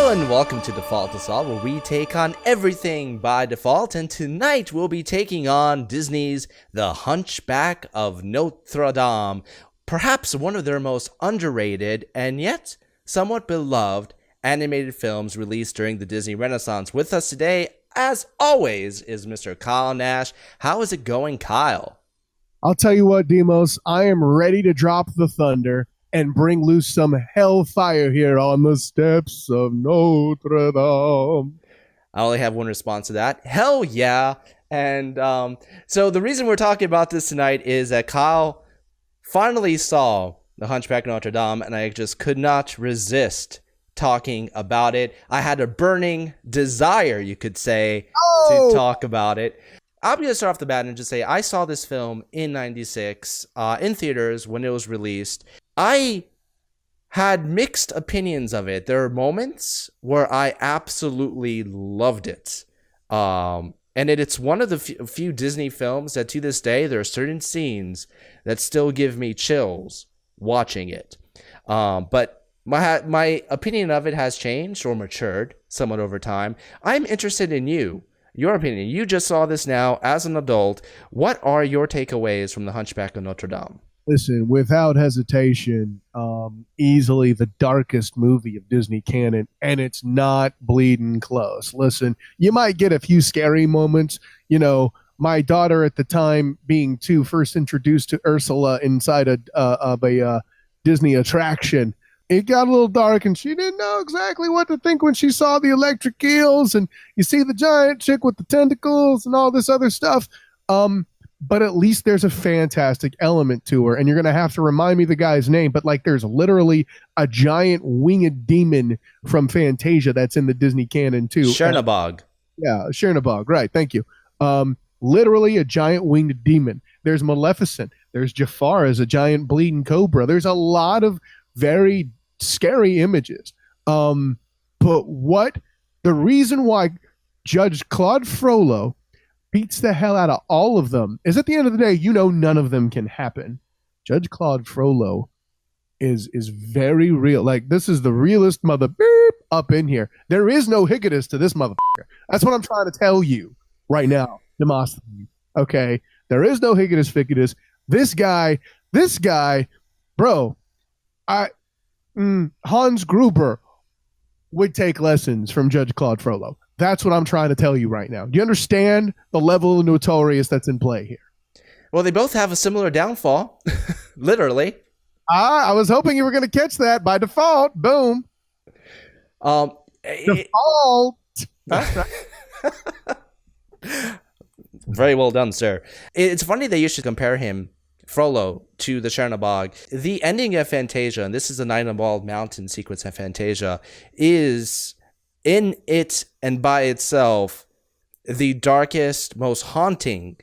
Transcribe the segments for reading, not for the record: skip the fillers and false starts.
Hello and welcome to Default Assault, where we take on everything by default, and tonight we'll be taking on Disney's The Hunchback of Notre Dame, perhaps one of their most underrated and yet somewhat beloved animated films released during the Disney Renaissance. With us today, as always, is Mr. Kyle Nash. How is it going, Kyle? I'll tell you what, Demos, I am ready to drop the thunder and bring loose some hellfire here on the steps of Notre Dame. I only have one response to that. Hell yeah. And so the reason we're talking about this tonight is that Kyle finally saw The Hunchback of Notre Dame, and I just could not resist talking about it. I had a burning desire, you could say, to talk about it. I'm going to start off the bat and just say I saw this film in 96 in theaters when it was released. I had mixed opinions of it. There are moments where I absolutely loved it. And it's one of the few Disney films that to this day, there are certain scenes that still give me chills watching it. But my opinion of it has changed or matured somewhat over time. I'm interested in your opinion. You just saw this now as an adult. What are your takeaways from The Hunchback of Notre Dame? Listen, without hesitation, easily the darkest movie of Disney canon, and it's not bleeding close. Listen, you might get a few scary moments. You know, my daughter at the time being first introduced to Ursula inside of a Disney attraction. It got a little dark, and she didn't know exactly what to think when she saw the electric eels, and you see the giant chick with the tentacles and all this other stuff. But at least there's a fantastic element to her, and you're going to have to remind me the guy's name, but like there's literally a giant winged demon from Fantasia that's in the Disney canon too. Chernabog. Yeah, Chernabog, right, thank you. Literally a giant winged demon. There's Maleficent. There's Jafar as a giant bleeding cobra. There's a lot of very scary images. But the reason why Judge Claude Frollo beats the hell out of all of them is at the end of the day, none of them can happen. Judge Claude Frollo is very real. Like, this is the realest mother beep up in here. There is no Higgidus to this motherfucker. That's what I'm trying to tell you right now, Demosthenes. Okay? There is no Higgidus Ficcidus. This guy, bro, Hans Gruber would take lessons from Judge Claude Frollo. That's what I'm trying to tell you right now. Do you understand the level of notorious that's in play here? Well, they both have a similar downfall, literally. I was hoping you were going to catch that by default. Boom. Default. Very well done, sir. It's funny that you should compare him, Frollo, to the Chernabog. The ending of Fantasia, and this is the Night on Bald Mountain sequence of Fantasia, is in it and by itself the darkest, most haunting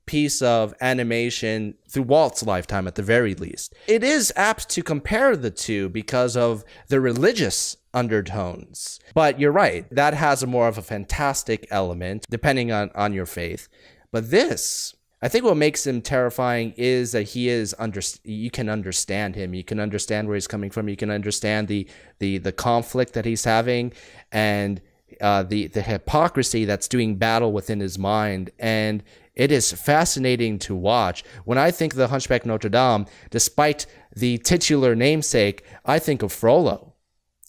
piece of animation through Walt's lifetime, at the very least. It is apt to compare the two because of the religious undertones. But you're right, that has a more of a fantastic element, depending on your faith. But this, I think what makes him terrifying is that you can understand him. You can understand where he's coming from. You can understand the conflict that he's having, and the hypocrisy that's doing battle within his mind. And it is fascinating to watch. When I think of The Hunchback of Notre Dame, despite the titular namesake, I think of Frollo.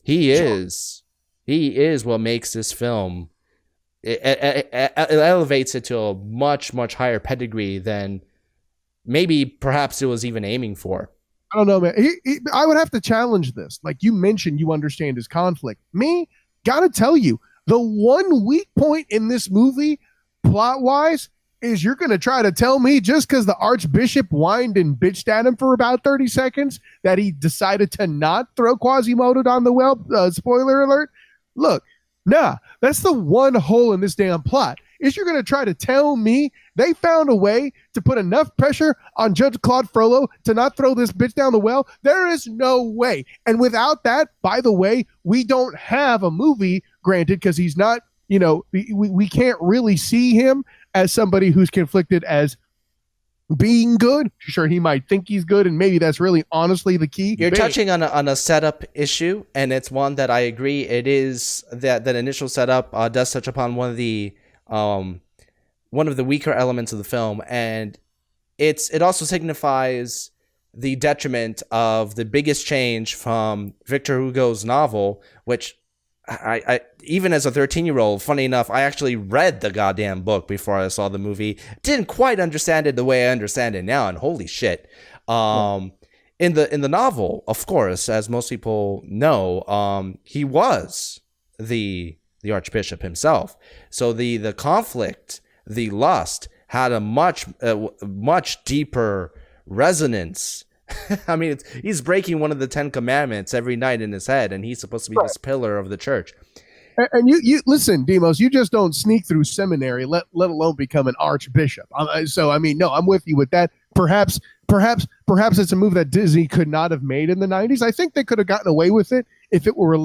He is what makes this film. It elevates it to a much, much higher pedigree than maybe perhaps it was even aiming for. I don't know, man. I would have to challenge this. Like you mentioned, you understand his conflict. Me, gotta tell you, the one weak point in this movie, plot-wise, is you're going to try to tell me just because the Archbishop whined and bitched at him for about 30 seconds that he decided to not throw Quasimodo down the well? Spoiler alert. Look, nah, that's the one hole in this damn plot. Is you're going to try to tell me they found a way to put enough pressure on Judge Claude Frollo to not throw this bitch down the well? There is no way. And without that, by the way, we don't have a movie, granted, because he's not, we can't really see him as somebody who's conflicted as being good. Sure, he might think he's good, and maybe that's really honestly the key. You're touching on a setup issue, and it's one that I agree. It is that initial setup does touch upon one of the weaker elements of the film, and it also signifies the detriment of the biggest change from Victor Hugo's novel, which I even as a 13-year-old, funny enough, I actually read the goddamn book before I saw the movie. Didn't quite understand it the way I understand it now, and holy shit. In the novel, of course, as most people know, he was the Archbishop himself. So the conflict, the lust, had a much deeper resonance. I mean, he's breaking one of the 10 commandments every night in his head, and he's supposed to be this pillar of the church. And you listen, Demos, you just don't sneak through seminary, let alone become an archbishop. So, I mean, no, I'm with you with that. Perhaps it's a move that Disney could not have made in the 90s. I think they could have gotten away with it if it were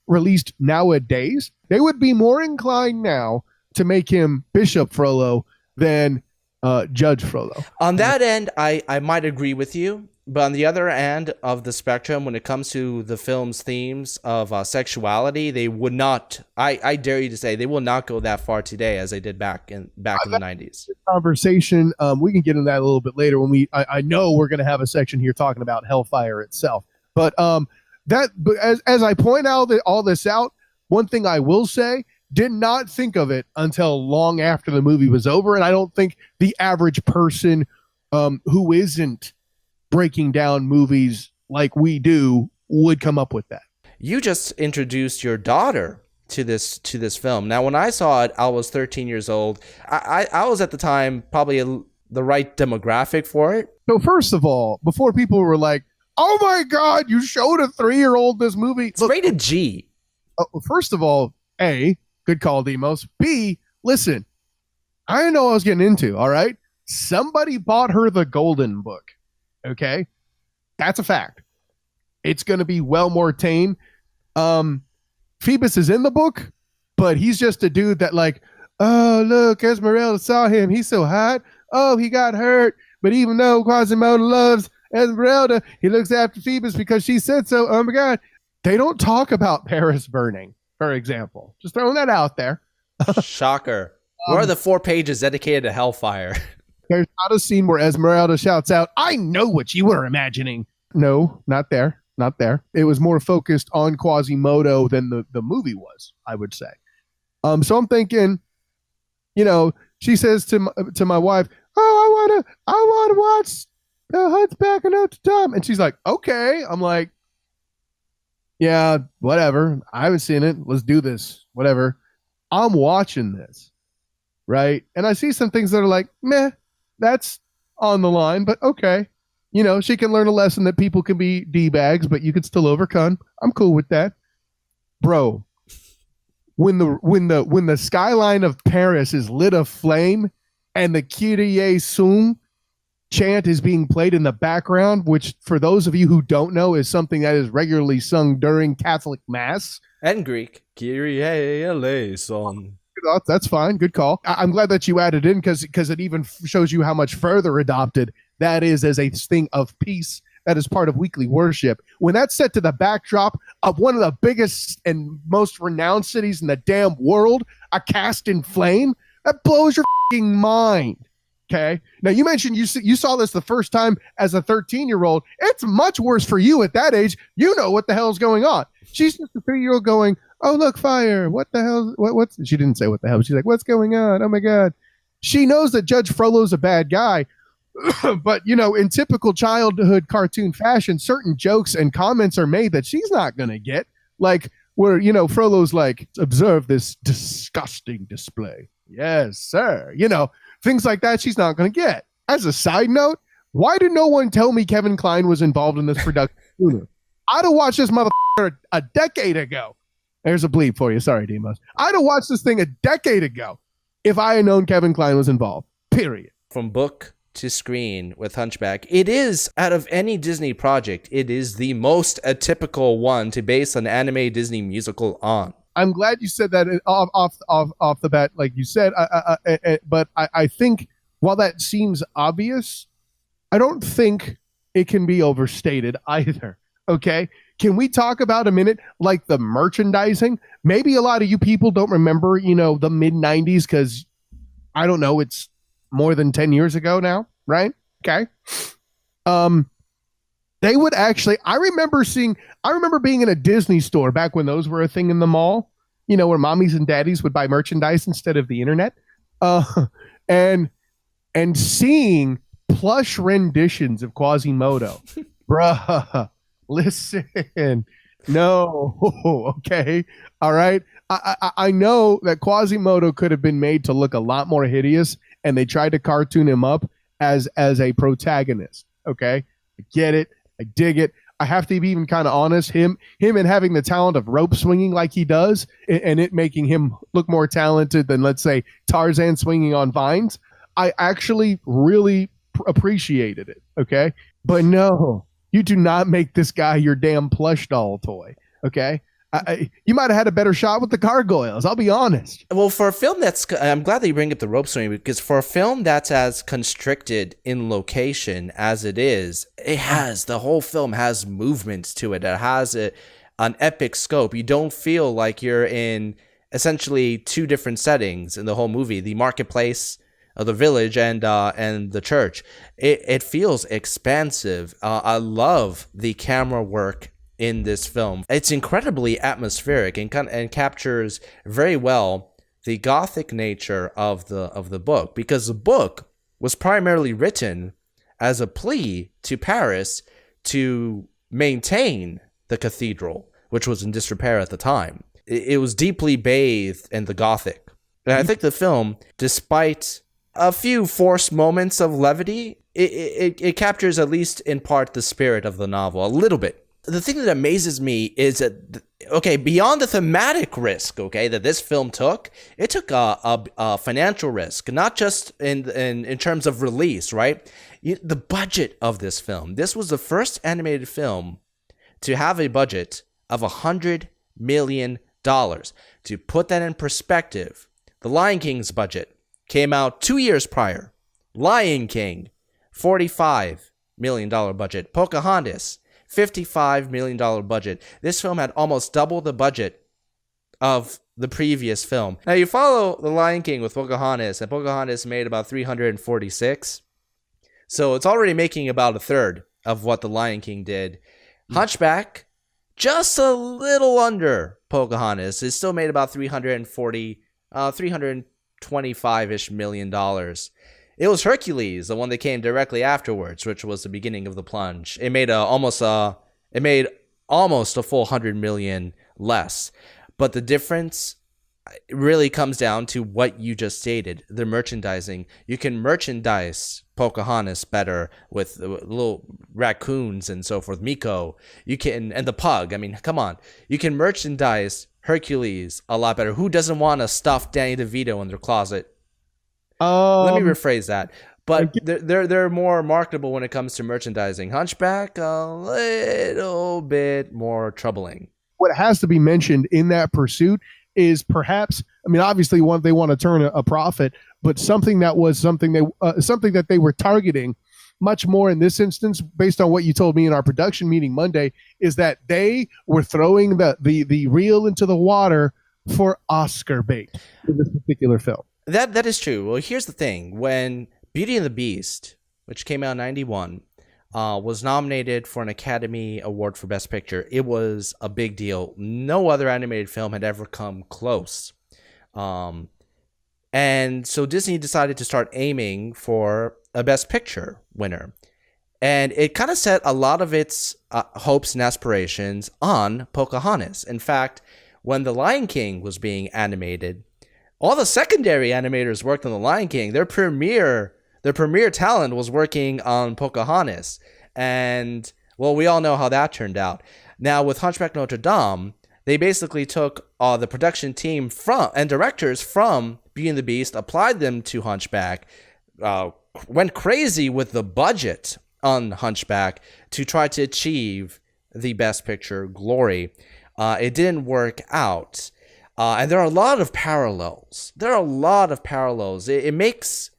released nowadays. They would be more inclined now to make him Bishop Frollo than Judge Frollo. On that end, I might agree with you. But on the other end of the spectrum, when it comes to the film's themes of sexuality, they would not. I dare you to say they will not go that far today as they did back in the 90s. Conversation. We can get into that a little bit later when I know we're going to have a section here talking about Hellfire itself. But as I point out all this out, one thing I will say, did not think of it until long after the movie was over, and I don't think the average person who isn't breaking down movies like we do would come up with that. You just introduced your daughter to this film. Now, when I saw it, I was 13 years old. I was at the time probably the right demographic for it. So first of all, before people were like, "Oh my God, you showed a 3-year-old this movie," it's rated G. First of all, A, good call, Demos. B, listen, I didn't know what I was getting into. All right, somebody bought her the Golden Book. Okay, that's a fact. It's going to be well more tame. Phoebus is in the book, but he's just a dude that like, oh, look, Esmeralda saw him. He's so hot. Oh, he got hurt. But even though Quasimodo loves Esmeralda, he looks after Phoebus because she said so. Oh, my God. They don't talk about Paris burning, for example. Just throwing that out there. Shocker. Where are the 4 pages dedicated to Hellfire? There's not a scene where Esmeralda shouts out, "I know what you were imagining." No, not there. Not there. It was more focused on Quasimodo than the movie was, I would say. So I'm thinking, she says to my wife, "Oh, I want to watch The Hunchback of Notre Dame." And she's like, "Okay." I'm like, "Yeah, whatever. I haven't seen it. Let's do this. Whatever." I'm watching this, right? And I see some things that are like, meh. That's on the line, but okay. She can learn a lesson that people can be D-bags, but you could still overcome. I'm cool with that. Bro, when the skyline of Paris is lit aflame and the Kyrie Sung chant is being played in the background, which for those of you who don't know is something that is regularly sung during Catholic Mass. And Greek. Kyrie eleison. That's fine. Good call. I'm glad that you added in because it even shows you how much further adopted that is as a thing of peace that is part of weekly worship. When that's set to the backdrop of one of the biggest and most renowned cities in the damn world, a cast in flame, that blows your fucking mind. Okay. Now you mentioned you saw this the first time as a 13-year-old. It's much worse for you at that age. You know what the hell's going on. She's just a 3-year-old going, "Oh, look, fire. What the hell? What's?" She didn't say what the hell. She's like, "What's going on? Oh my God." She knows that Judge Frollo's a bad guy, but in typical childhood cartoon fashion, certain jokes and comments are made that she's not going to get. Like where, Frollo's like, "Observe this disgusting display." Yes, sir. Things like that she's not going to get. As a side note, why did no one tell me Kevin Kline was involved in this production sooner? I'd have watched this motherfucker a decade ago. There's a bleep for you. Sorry, Demos. I'd have watched this thing a decade ago if I had known Kevin Kline was involved. Period. From book to screen with Hunchback, it is, out of any Disney project, it is the most atypical one to base an anime Disney musical on. I'm glad you said that off the bat, like you said. But I think while that seems obvious, I don't think it can be overstated either. Okay. Can we talk about a minute like the merchandising? Maybe a lot of you people don't remember, the mid 90s because I don't know, it's more than 10 years ago now, right? Okay. They would actually, I remember being in a Disney store back when those were a thing in the mall, where mommies and daddies would buy merchandise instead of the internet. And seeing plush renditions of Quasimodo. Bruh, listen. No. Okay. All right. I know that Quasimodo could have been made to look a lot more hideous, and they tried to cartoon him up as a protagonist. Okay. I get it. I dig it. I have to be even kind of honest. Him and having the talent of rope swinging like he does, and it making him look more talented than, let's say, Tarzan swinging on vines. I actually really appreciated it. Okay. But no, you do not make this guy your damn plush doll toy. Okay. You might have had a better shot with the gargoyles. I'll be honest. Well, for a film I'm glad that you bring up the rope swing, because for a film that's as constricted in location as it is, the whole film has movements to it. It has an epic scope. You don't feel like you're in essentially two different settings in the whole movie: the marketplace, the village, and the church. It feels expansive. I love the camera work in this film. It's incredibly atmospheric and captures very well the gothic nature of the book, because the book was primarily written as a plea to Paris to maintain the cathedral, which was in disrepair at the time. It was deeply bathed in the gothic. And I think the film, despite a few forced moments of levity, it captures, at least in part, the spirit of the novel a little bit. The thing that amazes me is that, okay, beyond the thematic risk, okay, that this film took, it took a financial risk, not just in terms of release, right? The budget of this film. This was the first animated film to have a budget of $100 million. To put that in perspective, The Lion King's budget came out 2 years prior. Lion King, $45 million budget. Pocahontas, $55 million budget. This film had almost double the budget of the previous film. Now you follow The Lion King with Pocahontas, and Pocahontas made about 346. So it's already making about a third of what The Lion King did. Hunchback, just a little under Pocahontas. It still made about $325-ish million. It was Hercules, the one that came directly afterwards, which was the beginning of the plunge. It made almost a full 100 million less. But the difference really comes down to what you just stated, the merchandising. You can merchandise Pocahontas better with little raccoons and so forth, Miko. And the pug. I mean, come on. You can merchandise Hercules a lot better. Who doesn't want to stuff Danny DeVito in their closet? Let me rephrase that. But they're more marketable when it comes to merchandising. Hunchback, a little bit more troubling. What has to be mentioned in that pursuit is perhaps, I mean, obviously they want to turn a profit, but something that they were targeting much more in this instance, based on what you told me in our production meeting Monday, is that they were throwing the reel into the water for Oscar bait in this particular film. That is true. Well, here's the thing. When Beauty and the Beast, which came out in 91, was nominated for an Academy Award for Best Picture, it was a big deal. No other animated film had ever come close. And so Disney decided to start aiming for a Best Picture winner. And it kind of set a lot of its hopes and aspirations on Pocahontas. In fact, when The Lion King was being animated, all the secondary animators worked on The Lion King. Their premier talent was working on Pocahontas. And, well, we all know how that turned out. Now, with Hunchback Notre Dame, they basically took the production team and directors from Beauty and the Beast, applied them to Hunchback, went crazy with the budget on Hunchback to try to achieve the Best Picture glory. It didn't work out. And there are a lot of parallels. It makes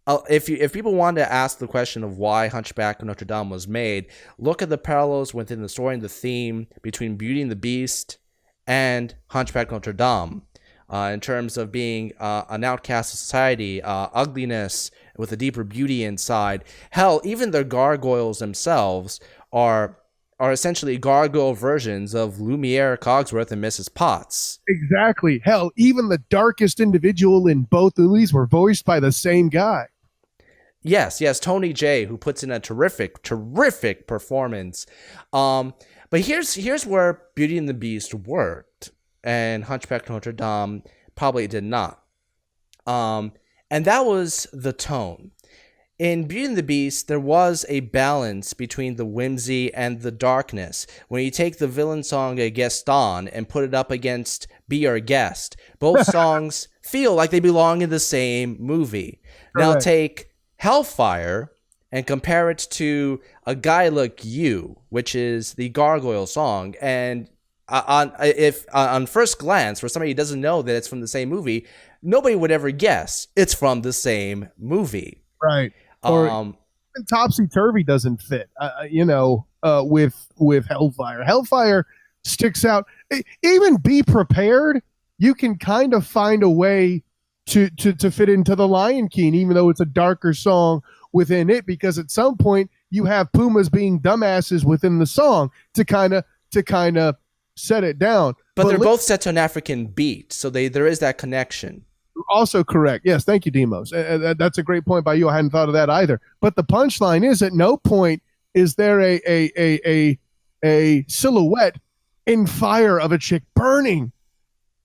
if people want to ask the question of why Hunchback of Notre Dame was made, look at the parallels within the story and the theme between Beauty and the Beast and Hunchback of Notre Dame, in terms of being an outcast of society, ugliness with a deeper beauty inside. Hell, even the gargoyles themselves are essentially gargoyle versions of Lumiere, Cogsworth, and Mrs. Potts. Exactly. Hell, even the darkest individual in both movies were voiced by the same guy. Yes, Tony Jay, who puts in a terrific performance. But here's where Beauty and the Beast worked, and Hunchback of Notre Dame probably did not. And that was the tone. In Beauty and the Beast, there was a balance between the whimsy and the darkness. When you take the villain song Gaston and put it up against Be Our Guest, both songs feel like they belong in the same movie. Now take Hellfire and compare it to A Guy Like You, which is the Gargoyle song, and on first glance, for somebody who doesn't know that it's from the same movie, nobody would ever guess it's from the same movie. Right. Or even Topsy Turvy doesn't fit, with Hellfire. Hellfire sticks out. Even Be Prepared, you can kind of find a way to fit into the Lion King, even though it's a darker song within it, because at some point you have pumas being dumbasses within the song to kind of set it down. But they're both set to an African beat, so there is that connection. Also correct. Yes, thank you, Demos. That's a great point by you. I hadn't thought of that either. But the punchline is, at no point is there a silhouette in fire of a chick burning.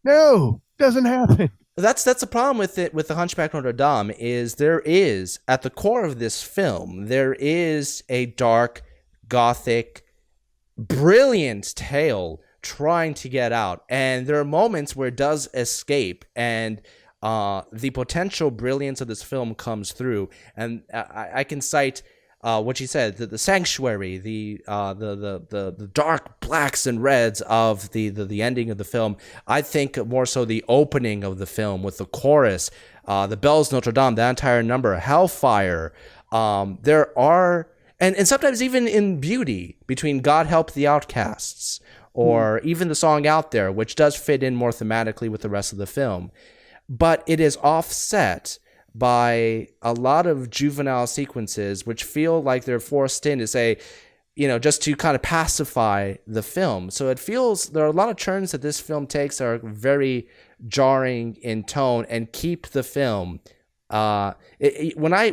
No, doesn't happen. That's the problem with it, with the Hunchback of Notre Dame, is there is, at the core of this film, there is a dark, gothic, brilliant tale trying to get out. And there are moments where it does escape, and the potential brilliance of this film comes through. And I can cite what you said, the sanctuary, the dark blacks and reds of the ending of the film. I think more so the opening of the film with the chorus, the bells Notre Dame, the entire number, Hellfire. There are, and sometimes even in Beauty, between God Help the Outcasts, or even the song Out There, which does fit in more thematically with the rest of the film. But it is offset by a lot of juvenile sequences which feel like they're forced in to say, just to kind of pacify the film. So it feels there are a lot of turns that this film takes that are very jarring in tone and keep the film. When I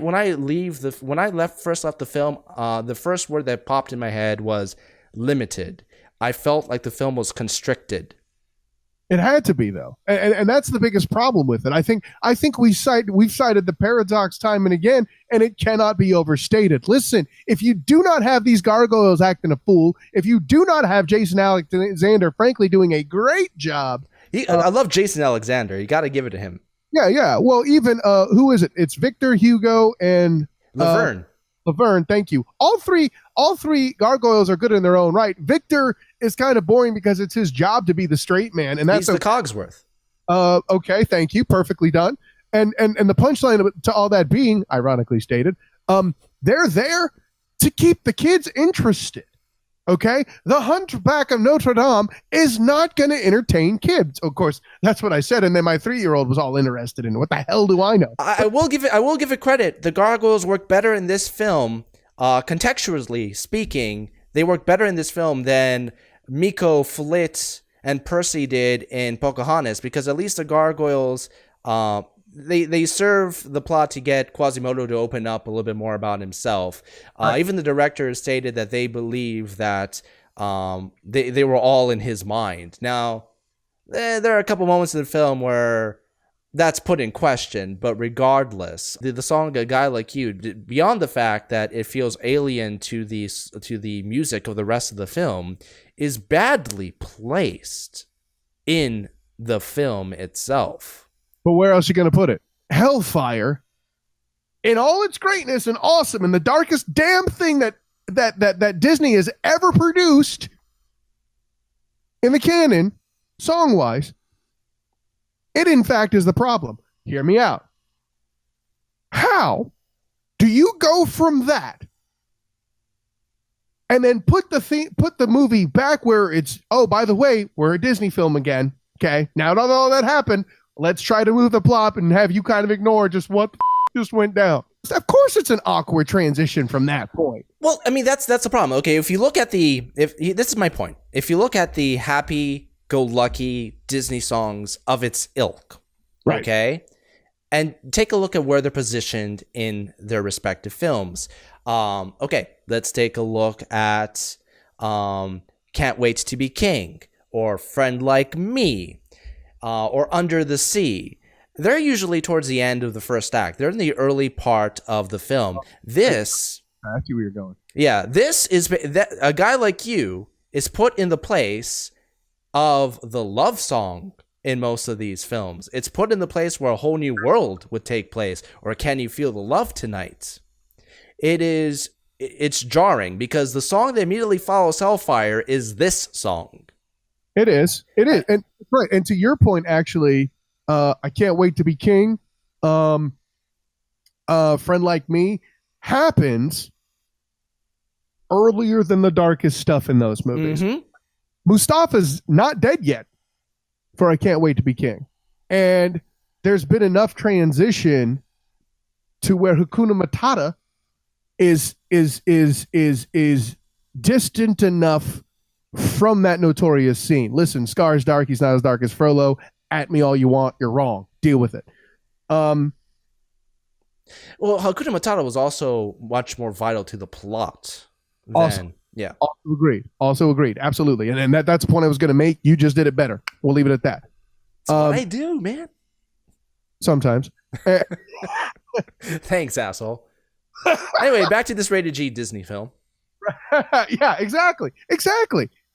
first left the film, the first word that popped in my head was limited. I felt like the film was constricted. It had to be, though, and that's the biggest problem with it. I think we've cited the paradox time and again, and it cannot be overstated. Listen, if you do not have these gargoyles acting a fool, if you do not have Jason Alexander, frankly, doing a great job, I love Jason Alexander. You got to give it to him. Yeah. Well, even who is it? It's Victor Hugo and Laverne. Laverne, thank you. All three gargoyles are good in their own right. Victor is kind of boring because it's his job to be the straight man, and that's the Cogsworth. Okay, thank you, perfectly done. And the punchline to all that being, ironically stated, they're there to keep the kids interested. Okay, the Hunchback of Notre Dame is not going to entertain kids. Of course, that's what I said, and then my 3-year-old was all interested in it. What the hell do I know? I will give it credit. The gargoyles work better in this film, contextually speaking. They work better in this film than Miko, Flit, and Percy did in Pocahontas, because at least the gargoyles, they serve the plot to get Quasimodo to open up a little bit more about himself. Right. Even the director stated that they believe that they were all in his mind. Now, there are a couple moments in the film where that's put in question, but regardless, the song A Guy Like You, beyond the fact that it feels alien to the music of the rest of the film, is badly placed in the film itself. But where else are you going to put it? Hellfire, in all its greatness and awesome, and the darkest damn thing that Disney has ever produced in the canon, song-wise, it in fact is the problem. Hear me out. How Do you go from that and then put the movie back where it's, oh, by the way, we're a Disney film again. Okay, now that all that happened, let's try to move the plot and have you kind of ignore just what just went down. Of course, it's an awkward transition from that point. Well, I mean, that's the problem. Okay, if you look at this is my point. If you look at the happy-go-lucky Disney songs of its ilk, right. Okay, and take a look at where they're positioned in their respective films. Okay, let's take a look at Can't Wait to Be King, or Friend Like Me, or Under the Sea. They're usually towards the end of the first act. They're in the early part of the film. This... I see where you're going. Yeah, this is... A guy like you is put in the place of the love song in most of these films. It's put in the place where a whole new world would take place, or Can You Feel the Love Tonight? It's jarring, because the song that immediately follows Hellfire is this song. It is. And right. And to your point, actually... I Can't Wait to Be King, Friend Like Me, happens earlier than the darkest stuff in those movies. Mm-hmm. Mustafa's not dead yet for I Can't Wait to Be King. And there's been enough transition to where Hakuna Matata is distant enough from that notorious scene. Listen, Scar's dark, he's not as dark as Frollo. At me all you want, you're wrong. Deal with it. Well, Hakuna Matata was also much more vital to the plot. Yeah. Also agreed. Absolutely. And that's the point I was going to make. You just did it better. We'll leave it at that. That's what I do, man. Sometimes. Thanks, asshole. Anyway, back to this rated G Disney film. Yeah, exactly.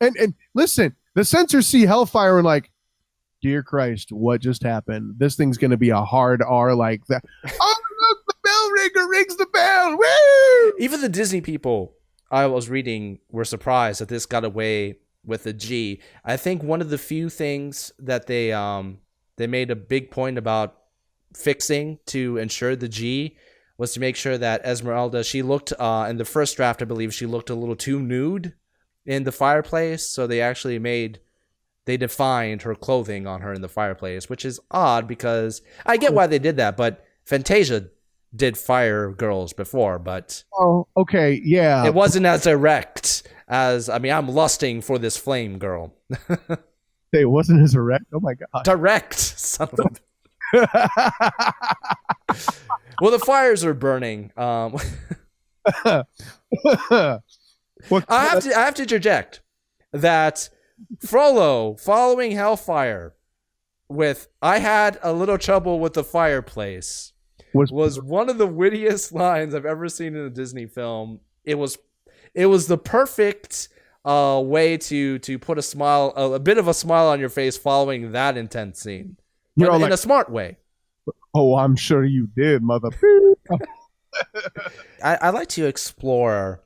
And listen, the censors see Hellfire and like, dear Christ, what just happened? This thing's going to be a hard R like that. Oh, look, the bell ringer rings the bell. Woo! Even the Disney people I was reading were surprised that this got away with a G. I think one of the few things that they made a big point about fixing to ensure the G was to make sure that Esmeralda, she looked, in the first draft, I believe, she looked a little too nude in the fireplace. So they defined her clothing on her in the fireplace, which is odd because I get why they did that, but Fantasia did fire girls before, but... Oh, okay, yeah. It wasn't as erect as... I mean, I'm lusting for this flame girl. It wasn't as erect? Oh my God. Direct, son of a... Well, the fires are burning. I have to interject that... Frollo following Hellfire with I had a little trouble with the fireplace was one of the wittiest lines I've ever seen in a Disney film. It was the perfect way to put a bit of a smile on your face following that intense scene. But in a smart way. Oh, I'm sure you did, mother. I like to explore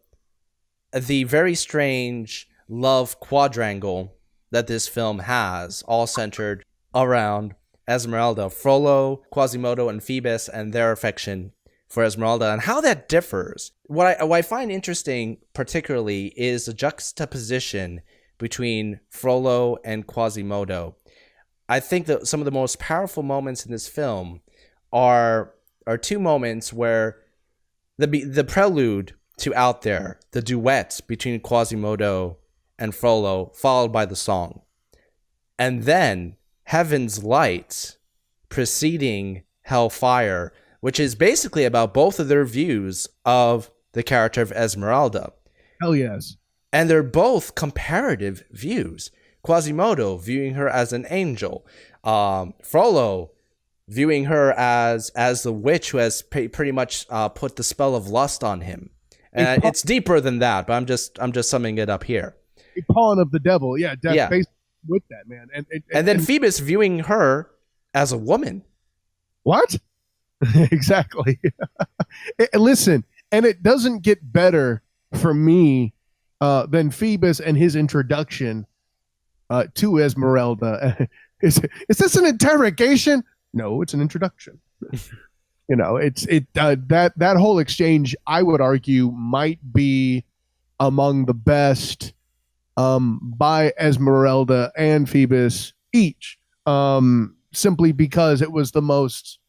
the very strange love quadrangle that this film has, all centered around Esmeralda, Frollo, Quasimodo, and Phoebus, and their affection for Esmeralda, and how that differs. What I find interesting particularly is the juxtaposition between Frollo and Quasimodo. I think that some of the most powerful moments in this film are two moments where the prelude to Out There, the duet between Quasimodo and Frollo, followed by the song. And then Heaven's Light preceding Hellfire, which is basically about both of their views of the character of Esmeralda. Hell yes. And they're both comparative views. Quasimodo viewing her as an angel. Frollo viewing her as the witch who has pretty much put the spell of lust on him. And it's deeper than that, but I'm just summing it up here. A pawn of the devil, yeah, based with that, man. And then Phoebus viewing her as a woman. What? Exactly. Listen, and it doesn't get better for me than Phoebus and his introduction to Esmeralda. Is this an interrogation? No, it's an introduction. That whole exchange, I would argue, might be among the best by Esmeralda and Phoebus each, simply because it was the most,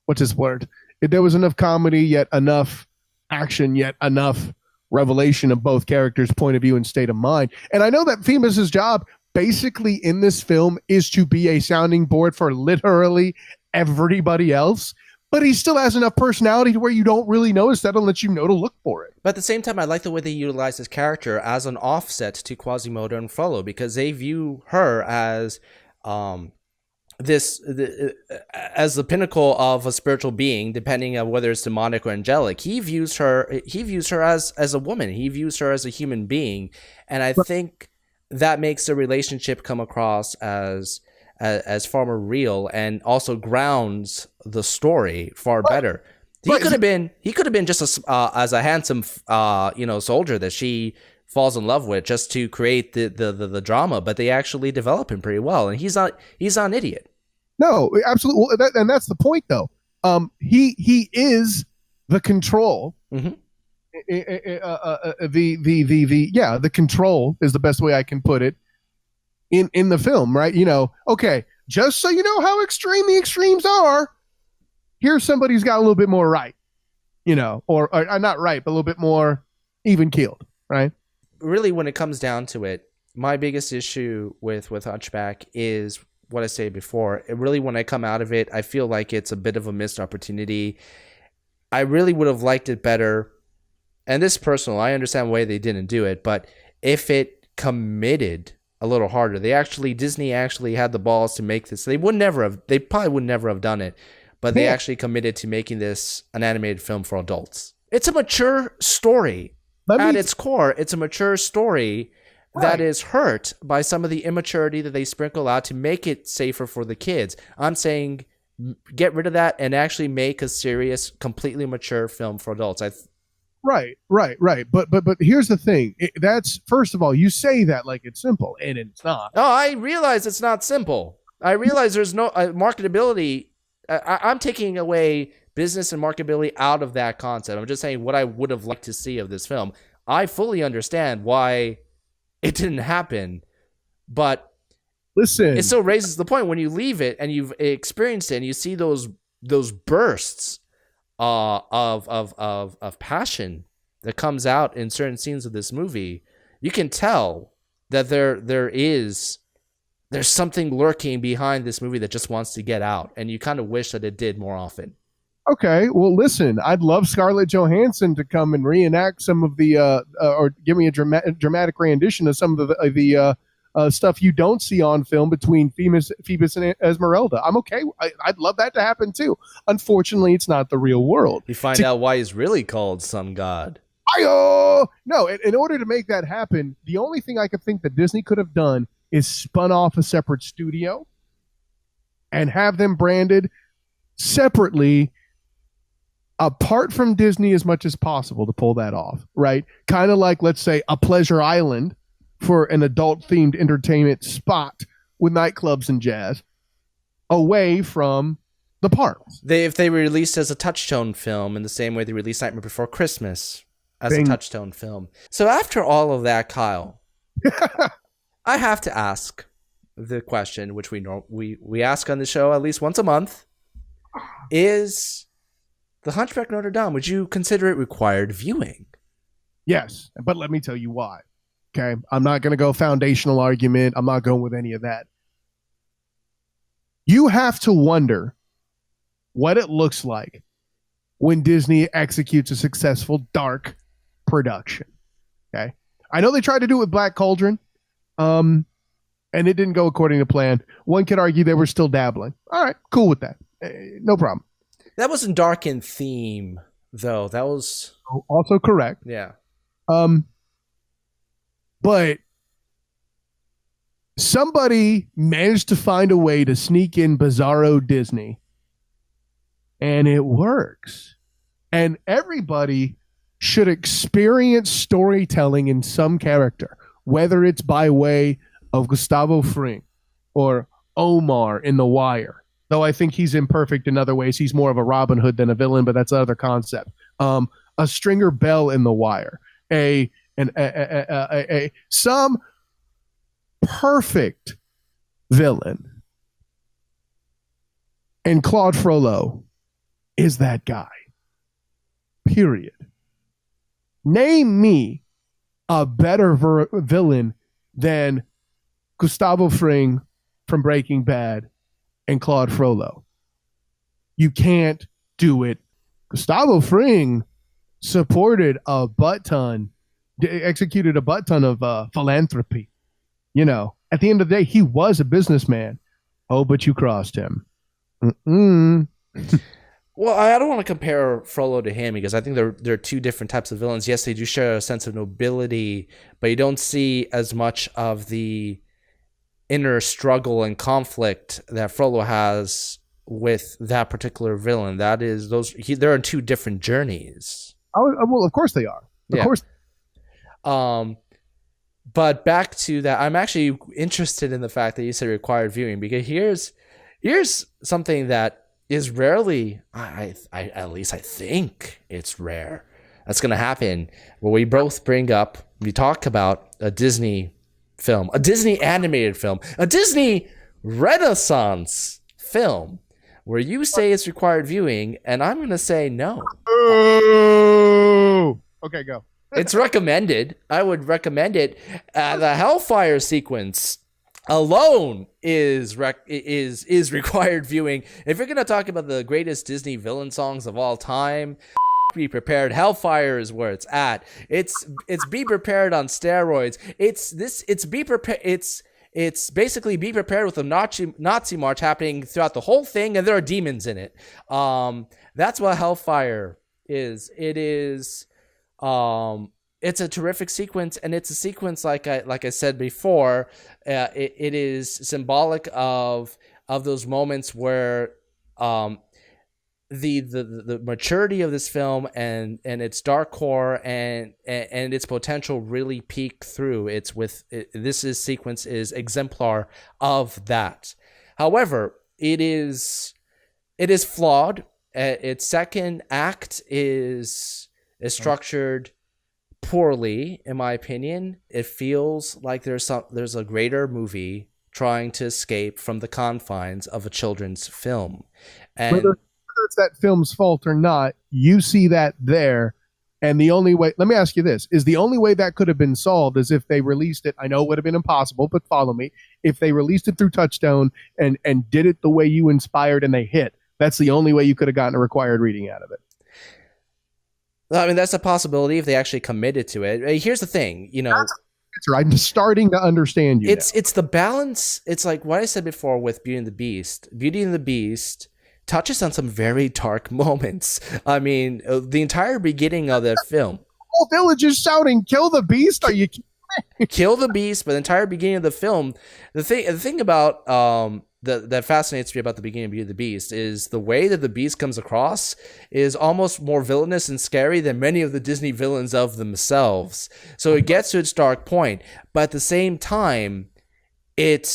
what's his word? There was enough comedy, yet enough action, yet enough revelation of both characters' point of view and state of mind. And I know that Phoebus's job basically in this film is to be a sounding board for literally everybody else, but he still has enough personality to where you don't really notice that unless you know to look for it. But at the same time, I like the way they utilize his character as an offset to Quasimodo and Frollo, because they view her as as the pinnacle of a spiritual being, depending on whether it's demonic or angelic. He views her as a woman. He views her as a human being, and I think that makes the relationship come across as far more real, and also grounds the story far better. He could have been just as a handsome soldier that she falls in love with just to create the drama, but they actually develop him pretty well, and he's not an idiot. No, absolutely, and that's the point, though. He is the control. Mm-hmm. The control is the best way I can put it in the film, right? Okay, just so you know how extreme the extremes are, here's somebody who's got a little bit more right, or not right, but a little bit more even keeled, right? Really, when it comes down to it, my biggest issue with Hunchback is what I said before. When I come out of it, I feel like it's a bit of a missed opportunity. I really would have liked it better, and this is personal, I understand why they didn't do it, but if it committed a little harder, Disney actually had the balls to make this. They probably would never have done it, but they actually committed to making this an animated film for adults. It's a mature story. At its core, it's a mature story that is hurt by some of the immaturity that they sprinkle out to make it safer for the kids. I'm saying get rid of that and actually make a serious, completely mature film for adults. Right. But here's the thing. That's, first of all, you say that like it's simple, and it's not. Oh, I realize it's not simple. I realize there's no marketability. I'm taking away business and marketability out of that concept. I'm just saying what I would have liked to see of this film. I fully understand why it didn't happen, but listen, it still raises the point when you leave it and you've experienced it and you see those bursts of passion that comes out in certain scenes of this movie. You can tell that there's something lurking behind this movie that just wants to get out, and you kind of wish that it did more often. Okay, well, listen, I'd love Scarlett Johansson to come and reenact some of the, or give me a dramatic rendition of some of the stuff you don't see on film between Phoebus and Esmeralda. I'm okay. I'd love that to happen too. Unfortunately, it's not the real world. You find out why he's really called some god. No, in order to make that happen, the only thing I could think that Disney could have done is spun off a separate studio and have them branded separately, apart from Disney as much as possible to pull that off, right? Kind of like, let's say, a Pleasure Island for an adult-themed entertainment spot with nightclubs and jazz, away from the parks. If they were released as a Touchstone film in the same way they released Nightmare Before Christmas as a Touchstone film. So after all of that, Kyle, I have to ask the question, which we ask on the show at least once a month, is The Hunchback of Notre Dame, would you consider it required viewing? Yes, but let me tell you why. Okay, I'm not going to go foundational argument. I'm not going with any of that. You have to wonder what it looks like when Disney executes a successful dark production. Okay, I know they tried to do it with Black Cauldron, and it didn't go according to plan. One could argue they were still dabbling. All right, cool with that. No problem. That wasn't dark in theme, though. That was also correct. Yeah. But somebody managed to find a way to sneak in Bizarro Disney, and it works. And everybody should experience storytelling in some character, whether it's by way of Gustavo Fring or Omar in The Wire though I think he's imperfect in other ways. He's more of a Robin Hood than a villain, but that's another concept. A Stringer Bell in The Wire, some perfect villain, and Claude Frollo is that guy. Period. Name me a better villain than Gustavo Fring from Breaking Bad and Claude Frollo. You can't do it. Gustavo Fring executed a butt ton of philanthropy. You know, at the end of the day, he was a businessman. Oh, but you crossed him. Well, I don't want to compare Frollo to him because I think they're two different types of villains. Yes, they do share a sense of nobility, but you don't see as much of the inner struggle and conflict that Frollo has with that particular villain. That is, they're on two different journeys. Well, of course they are. Of course. But back to that, I'm actually interested in the fact that you said required viewing, because here's something that is rarely, I at least I think it's rare, that's going to happen, where we both we talk about a Disney film, a Disney animated film, a Disney Renaissance film, where you say it's required viewing, and I'm going to say no. Oh, okay, go. It's recommended. I would recommend it. The Hellfire sequence alone is required viewing. If you're going to talk about the greatest Disney villain songs of all time, Be Prepared. Hellfire is where it's at. It's Be Prepared on steroids. It's Be Prepared. It's basically Be Prepared with a Nazi march happening throughout the whole thing, and there are demons in it. That's what Hellfire is. It is. It's a terrific sequence, and it's a sequence like I said before. It is symbolic of those moments where the maturity of this film and its dark core and its potential really peak through. This sequence is exemplar of that. However, it is flawed. Its second act is structured poorly, in my opinion. It feels like there's a greater movie trying to escape from the confines of a children's film. And whether it's that film's fault or not, you see that there. And the only way, let me ask you this, is the only way that could have been solved is if they released it. I know it would have been impossible, but follow me. If they released it through Touchstone and did it the way you inspired and they hit, that's the only way you could have gotten a required reading out of it. I mean, that's a possibility if they actually committed to it. Here's the thing, I'm starting to understand you. It's the balance. It's like what I said before with Beauty and the Beast. Beauty and the Beast touches on some very dark moments. I mean, the entire beginning of that film. The whole village is shouting, "Kill the beast!" Are you kidding me? Kill the beast? But the entire beginning of the film, the thing about that fascinates me about the beginning of Beauty and the Beast is the way that the beast comes across is almost more villainous and scary than many of the Disney villains of themselves. So it gets to its dark point, but at the same time, it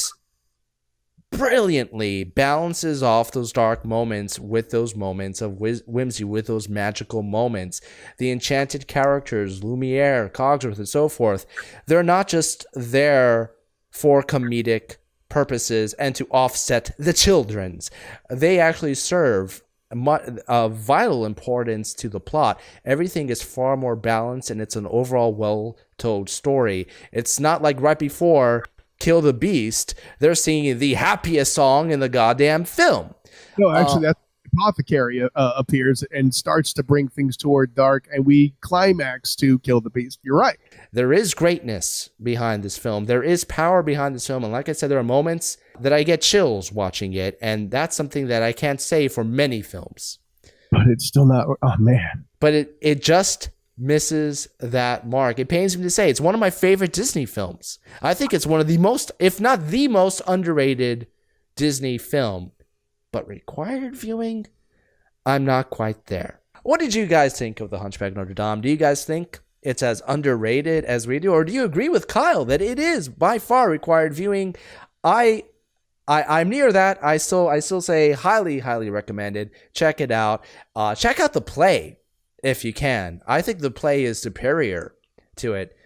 brilliantly balances off those dark moments with those moments of whimsy, with those magical moments. The enchanted characters, Lumiere, Cogsworth, and so forth, they're not just there for comedic purposes and to offset the children's. They actually serve a vital importance to the plot. Everything is far more balanced, and it's an overall well-told story. It's not like right before Kill the Beast, they're singing the happiest song in the goddamn film. No, actually, that's Apothecary appears and starts to bring things toward dark, and we climax to Kill the Beast. You're right. There is greatness behind this film. There is power behind this film. And like I said, there are moments that I get chills watching it. And that's something that I can't say for many films. But it's still not, oh man. But it just misses that mark. It pains me to say it's one of my favorite Disney films. I think it's one of the most, if not the most underrated Disney film. But required viewing, I'm not quite there. What did you guys think of The Hunchback of Notre Dame? Do you guys think it's as underrated as we do? Or do you agree with Kyle that it is by far required viewing? I I'm near that. I still say highly recommended. Check it out. Check out the play if you can. I think the play is superior to it.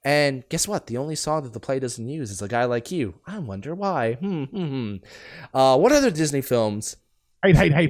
And guess what? The only song that the play doesn't use is A Guy Like You. I wonder why. What other Disney films? Hey.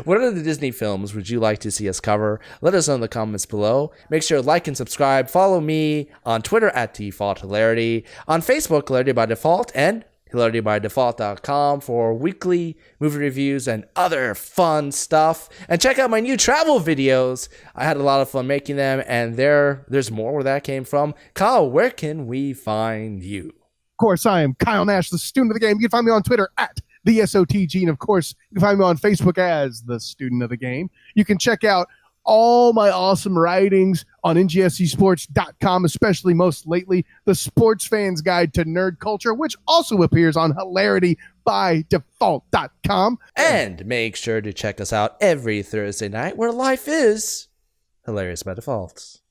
What other Disney films would you like to see us cover? Let us know in the comments below. Make sure to like and subscribe. Follow me on Twitter at Default Hilarity, on Facebook, Hilarity by Default, and HilarityByDefault.com for weekly movie reviews and other fun stuff. And check out my new travel videos. I had a lot of fun making them, and there's more where that came from. Kyle, where can we find you? Of course, I am Kyle Nash, the student of the game. You can find me on Twitter at the SOTG, and of course, you can find me on Facebook as the student of the game. You can check out all my awesome writings on ngscsports.com, especially most lately, The Sports Fan's Guide to Nerd Culture, which also appears on HilarityByDefault.com. And make sure to check us out every Thursday night where life is hilarious by default.